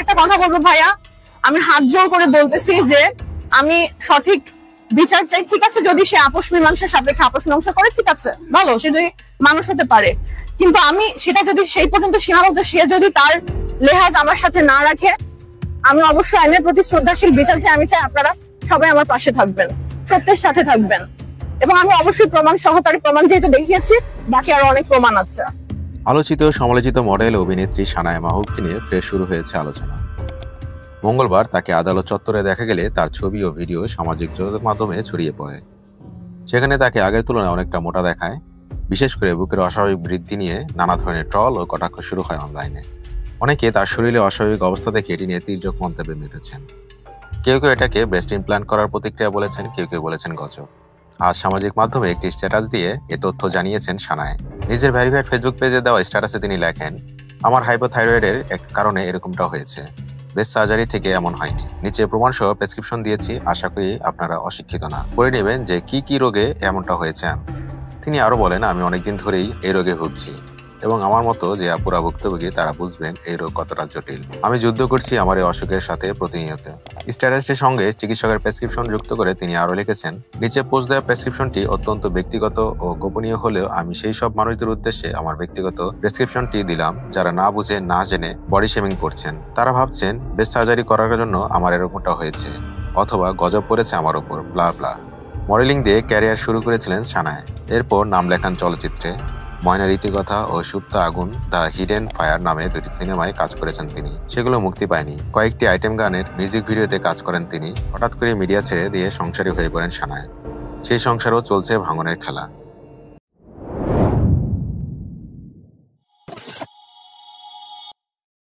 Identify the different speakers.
Speaker 1: একটা কথা বলবো ভাইয়া, আমি হাত জোর করে বলতেছি যে আমি সঠিক বিচার চাই। ঠিক আছে, যদি সে আপোষ মীমাংসার সাপেক্ষে আপোষ মীমাংসা করে, ঠিক আছে, ভালো, সে যদি মানুষ হতে পারে। কিন্তু আমি সেটা যদি সেই পর্যন্ত সীমাবদ্ধ, সে যদি তার লেহাজ আমার সাথে না রাখে, আমি অবশ্যই আইনের প্রতি শ্রদ্ধাশীল বিচার চাই। আমি চাই আপনারা সবাই আমার পাশে থাকবেন, সত্যের সাথে থাকবেন, এবং আমি অবশ্যই প্রমাণ সহকারে, প্রমাণ যেহেতু দেখিয়েছি, বাকি আরো অনেক প্রমাণ আছে।
Speaker 2: আলোচিত সমালোচিত মডেল অভিনেত্রী সানায়া মাহবুবকে নিয়ে ফের শুরু হয়েছে আলোচনা। মঙ্গলবার তাকে আদালত চত্বরে দেখা গেলে তার ছবি ও ভিডিও সামাজিক যোগাযোগ মাধ্যমে ছড়িয়ে পড়ে। সেখানে তাকে আগের তুলনায় অনেকটা মোটা দেখায়। বিশেষ করে বুকের অস্বাভাবিক বৃদ্ধি নিয়ে নানা ধরনের ট্রল ও কটাক্ষ শুরু হয় অনলাইনে। অনেকে তার শরীরে অস্বাভাবিক অবস্থা দেখে এটি নিয়ে তির্যক মন্তব্যে মেতেছেন। কেউ কেউ এটাকে ব্রেস্ট ইমপ্ল্যান্ট করার প্রতিক্রিয়া বলেছেন, কেউ কেউ বলেছেন গজব। আজ সামাজিক মাধ্যমে একটি স্ট্যাটাস দিয়ে এ তথ্য জানিয়েছেন সানায়া। নিজের ভেরিফাইড ফেসবুক পেজে দেওয়া স্ট্যাটাসে তিনি লেখেন, আমার হাইপোথাইরয়েডের এক কারণে এরকমটা হয়েছে, ব্রেস্ট সার্জারি থেকে এমন হয়নি। নিচে প্রমাণ সহ প্রেসক্রিপশন দিয়েছি, আশা করি আপনারা অশিক্ষিত না করে নেবেন যে কি রোগে এমনটা হয়েছে। তিনি আরো বলেন, আমি অনেকদিন ধরেই এই রোগে ভুগছি এবং আমার মতো যে আপুরা ভুক্তভোগী তারা বুঝবেন এই রোগ কতটা জটিল। আমি যুদ্ধ করছি আমার এই অসুখের সাথে প্রতিনিয়ত। স্ট্যাটাসটির সঙ্গে চিকিৎসকের প্রেসক্রিপশন যুক্ত করে তিনি আরো লিখেছেন, নিচে পোস্ট দেওয়া প্রেসক্রিপশনটি অত্যন্ত ব্যক্তিগত ও গোপনীয় হলেও আমি সেই সব মানুষদের উদ্দেশ্যে আমার ব্যক্তিগত প্রেসক্রিপশনটি দিলাম যারা না বুঝে না জেনে বডি শেমিং করছেন। তারা ভাবছেন ব্রেস্ট সার্জারি করার জন্য আমার এরকমটা হয়েছে অথবা গজব পড়েছে আমার ওপর, ব্লা ব্লা। মডেলিং দিয়ে ক্যারিয়ার শুরু করেছিলেন সানায়া। এরপর নাম লেখান চলচ্চিত্রে। ময়না রীতিকথা ও সুপ্ত আগুন দ্য হিডেন ফায়ার নামে দুটি সিনেমায় কাজ করেছেন তিনি। সেগুলো মুক্তি পায়নি। কয়েকটি আইটেম গানের মিউজিক ভিডিওতে কাজ করেন তিনি। হঠাৎ করে মিডিয়া ছেড়ে দিয়ে সংসারী হয়ে পড়েন সানায়া। সেই সংসারও চলছে ভাঙনের খেলা।